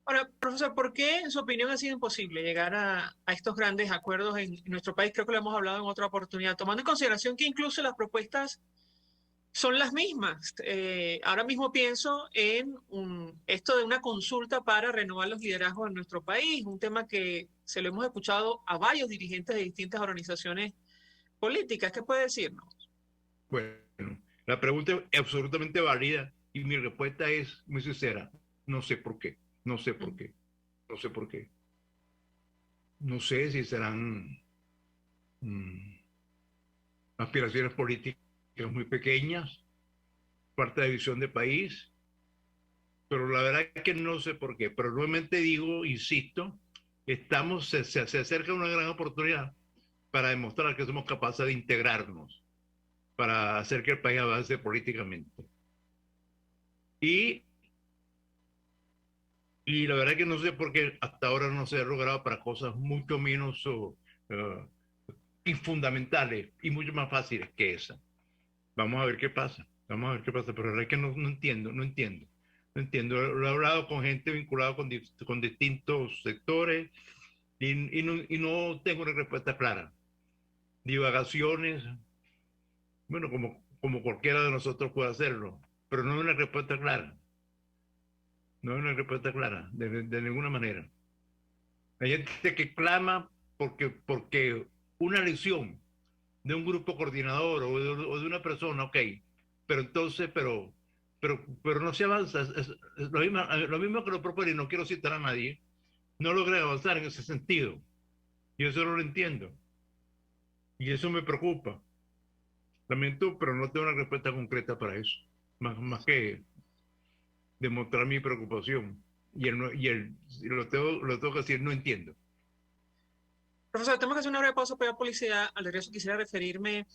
Ahora, profesor, ¿por qué en su opinión ha sido imposible llegar a estos grandes acuerdos en nuestro país? Creo que lo hemos hablado en otra oportunidad, tomando en consideración que incluso las propuestas son las mismas. Ahora mismo pienso en esto de una consulta para renovar los liderazgos en nuestro país, un tema que se lo hemos escuchado a varios dirigentes de distintas organizaciones políticas. ¿Qué puede decirnos? Bueno, la pregunta es absolutamente válida y mi respuesta es muy sincera. No sé por qué. No sé por qué. No sé por qué. No sé si serán aspiraciones políticas muy pequeñas, parte de la visión de país, pero la verdad es que no sé por qué. Pero nuevamente digo, insisto, se acerca una gran oportunidad para demostrar que somos capaces de integrarnos, para hacer que el país avance políticamente. Y la verdad es que no sé por qué hasta ahora no se ha logrado para cosas mucho menos infundamentales y mucho más fáciles que esa. Vamos a ver qué pasa, pero la verdad es que no entiendo. No entiendo. Lo he hablado con gente vinculada con distintos sectores y no tengo una respuesta clara. Divagaciones, bueno, como cualquiera de nosotros puede hacerlo, pero no hay una respuesta clara. No hay una respuesta clara, de ninguna manera. Hay gente que clama porque una elección de un grupo coordinador o de una persona, ok, pero entonces, pero no se avanza. Es lo mismo que lo propone, y no quiero citar a nadie, no logra avanzar en ese sentido. Y eso no lo entiendo. Y eso me preocupa. Lamento, pero no tengo una respuesta concreta para eso. Más que demostrar mi preocupación. Y lo tengo que decir, no entiendo. Profesor, tenemos que hacer una breve pausa para la publicidad. Al regreso quisiera referirme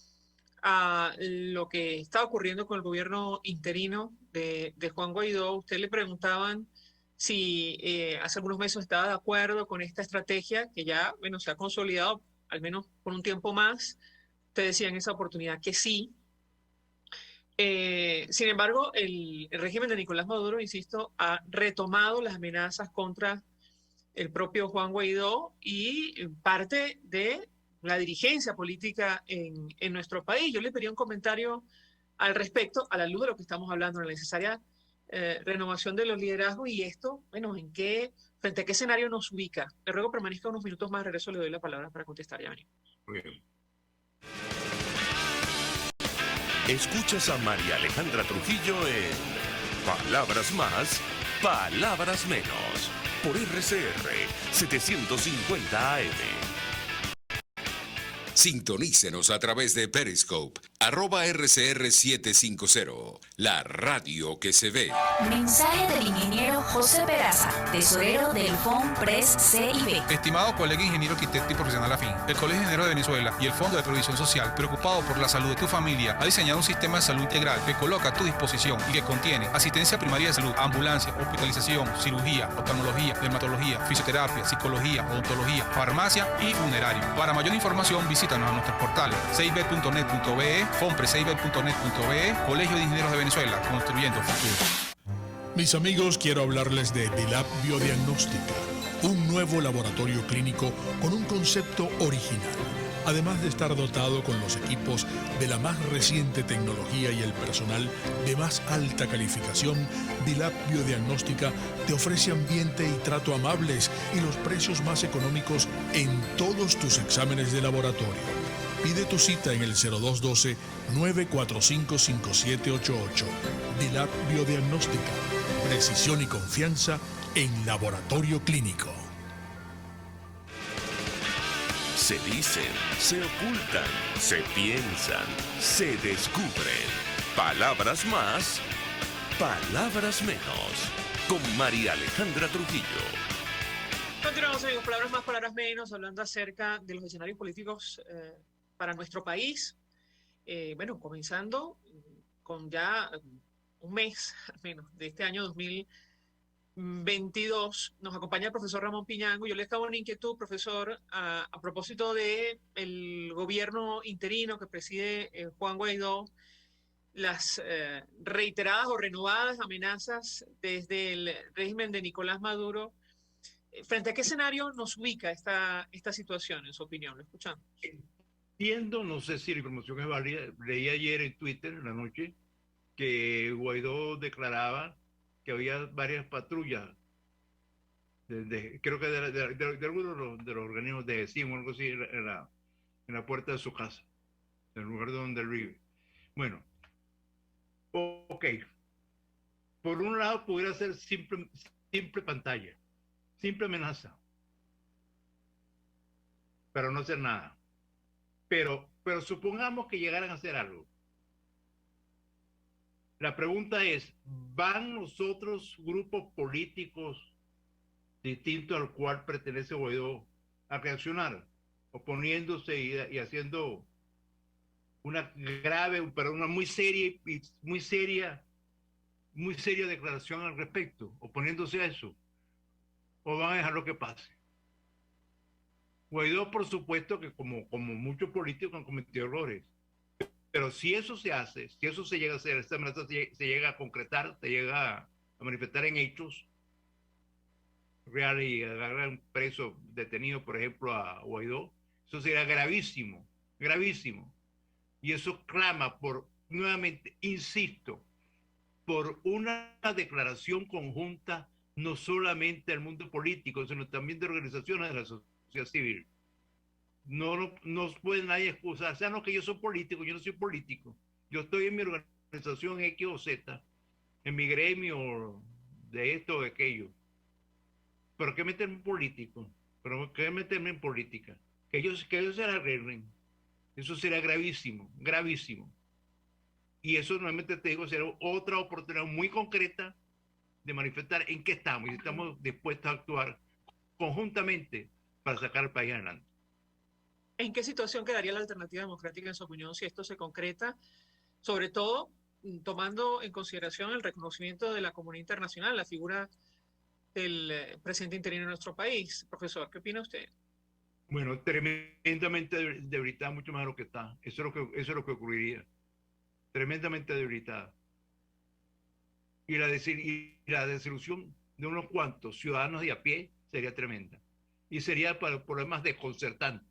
a lo que está ocurriendo con el gobierno interino de Juan Guaidó. Usted le preguntaban si hace algunos meses estaba de acuerdo con esta estrategia que ya, bueno, se ha consolidado al menos por un tiempo más. Usted decía en esa oportunidad que sí. Sin embargo, el régimen de Nicolás Maduro, insisto, ha retomado las amenazas contra el propio Juan Guaidó y parte de la dirigencia política en nuestro país. Yo le pedí un comentario al respecto, a la luz de lo que estamos hablando, la necesaria renovación de los liderazgos y esto, bueno, frente a qué escenario nos ubica. Le ruego permanezca unos minutos más, regreso le doy la palabra para contestar. Ya venimos. Bien. Escuchas a María Alejandra Trujillo en Palabras Más, Palabras Menos, por RCR 750 AM. Sintonícenos a través de Periscope, @RCR750, la radio que se ve. Mensaje del ingeniero José Peraza, tesorero del FONPRES CIB. Estimado colega ingeniero arquitecto y profesional afín, el Colegio de Ingenieros de Venezuela y el Fondo de Previsión Social, preocupado por la salud de tu familia, ha diseñado un sistema de salud integral que coloca a tu disposición y que contiene asistencia primaria de salud, ambulancia, hospitalización, cirugía, oftalmología, dermatología, fisioterapia, psicología, odontología, farmacia y funerario. Para mayor información, visítanos a nuestros portales cib.net.be, fonprescib.net.be, Colegio de Ingenieros de Venezuela, construyendo futuro. Mis amigos, quiero hablarles de Dilab Biodiagnóstica, un nuevo laboratorio clínico con un concepto original. Además de estar dotado con los equipos de la más reciente tecnología y el personal de más alta calificación, Dilab Biodiagnóstica te ofrece ambiente y trato amables y los precios más económicos en todos tus exámenes de laboratorio. Pide tu cita en el 0212-945-5788. Dilab Biodiagnóstica. Precisión y confianza en laboratorio clínico. Se dicen, se ocultan, se piensan, se descubren. Palabras más, palabras menos. Con María Alejandra Trujillo. Continuamos, amigos, palabras más, palabras menos, hablando acerca de los escenarios políticos para nuestro país. Bueno, comenzando con ya un mes, al menos, de este año 2022, nos acompaña el profesor Ramón Piñango. Yo le acabo una inquietud, profesor, a propósito de el gobierno interino que preside Juan Guaidó, las reiteradas o renovadas amenazas desde el régimen de Nicolás Maduro. ¿Frente a qué escenario nos ubica esta situación, en su opinión? ¿Lo escuchamos? Entiendo, no sé si la información es válida, leí ayer en Twitter, en la noche, que Guaidó declaraba que había varias patrullas, creo que de algunos de los organismos de CIM o algo así, en la puerta de su casa, en el lugar donde él vive. Bueno, ok. Por un lado, pudiera ser simple pantalla, simple amenaza, pero no hacer nada. Pero supongamos que llegaran a hacer algo. La pregunta es, ¿van los otros grupos políticos distintos al cual pertenece Guaidó a reaccionar, oponiéndose y haciendo una grave, pero una muy seria declaración al respecto, oponiéndose a eso? ¿O van a dejar lo que pase? Guaidó, por supuesto, que como muchos políticos han cometido errores. Pero si eso se hace, si eso se llega a hacer, esta amenaza se llega a concretar, se llega a a manifestar en hechos reales y agarrar un preso detenido, por ejemplo, a Guaidó, eso sería gravísimo, gravísimo. Y eso clama por, nuevamente, insisto, por una declaración conjunta, no solamente del mundo político, sino también de organizaciones de la sociedad civil. No puede nadie excusar, o sea, no que yo soy político, yo no soy político. Yo estoy en mi organización X o Z, en mi gremio de esto o de aquello. ¿Pero qué meterme en político? ¿Pero qué meterme en política? Que ellos se la arreglen. Eso será gravísimo, gravísimo. Y eso nuevamente te digo, será otra oportunidad muy concreta de manifestar en qué estamos y si estamos dispuestos a actuar conjuntamente para sacar al país adelante. ¿En qué situación quedaría la alternativa democrática, en su opinión, si esto se concreta? Sobre todo, tomando en consideración el reconocimiento de la comunidad internacional, la figura del presidente interino de nuestro país. Profesor, ¿qué opina usted? Bueno, tremendamente debilitada, mucho más de lo que está. Eso es lo que ocurriría. Tremendamente debilitada. Y la desilusión de unos cuantos ciudadanos de a pie sería tremenda. Y sería para problemas desconcertantes.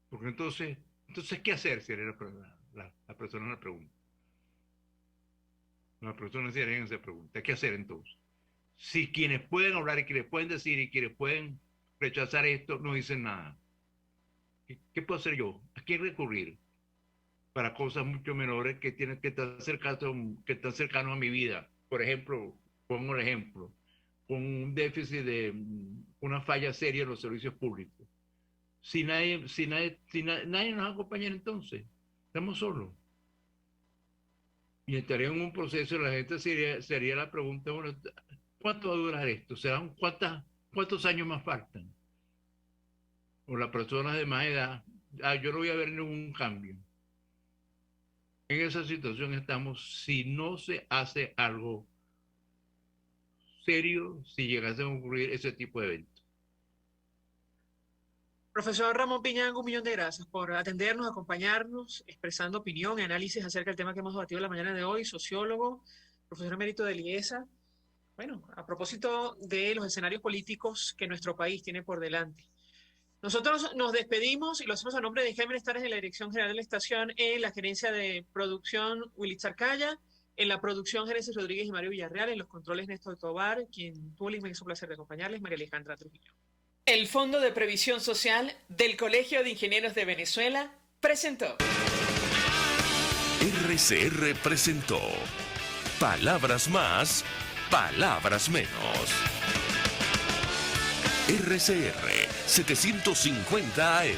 Porque entonces, ¿qué hacer? Sería la persona la pregunta. Las personas se harían esa pregunta. ¿Qué hacer entonces? Si quienes pueden hablar y quienes pueden decir y quienes pueden rechazar esto no dicen nada. ¿Qué puedo hacer yo? ¿A quién recurrir? Para cosas mucho menores que están cercanos a mi vida. Por ejemplo, pongo el ejemplo, con un déficit de una falla seria en los servicios públicos. Si nadie nos acompaña entonces, estamos solos. Y estaría en un proceso, la gente sería la pregunta, bueno, ¿cuánto va a durar esto? ¿Cuántos años más faltan? O las personas de más edad, yo no voy a ver ningún cambio. En esa situación estamos si no se hace algo serio, si llegase a ocurrir ese tipo de eventos. Profesor Ramón Piñango, un millón de gracias por atendernos, acompañarnos, expresando opinión y análisis acerca del tema que hemos debatido la mañana de hoy, sociólogo, profesor emérito de IESA. Bueno, a propósito de los escenarios políticos que nuestro país tiene por delante. Nosotros nos despedimos y lo hacemos a nombre de Jaime Estares de la Dirección General de la Estación, en la gerencia de producción Willy Zarcaya, en la producción Génesis Rodríguez y Mario Villarreal, en los controles Néstor Tobar, quien tuvo el inmenso placer de acompañarles, María Alejandra Trujillo. El Fondo de Previsión Social del Colegio de Ingenieros de Venezuela presentó. RCR presentó Palabras Más, Palabras Menos. RCR 750 AM.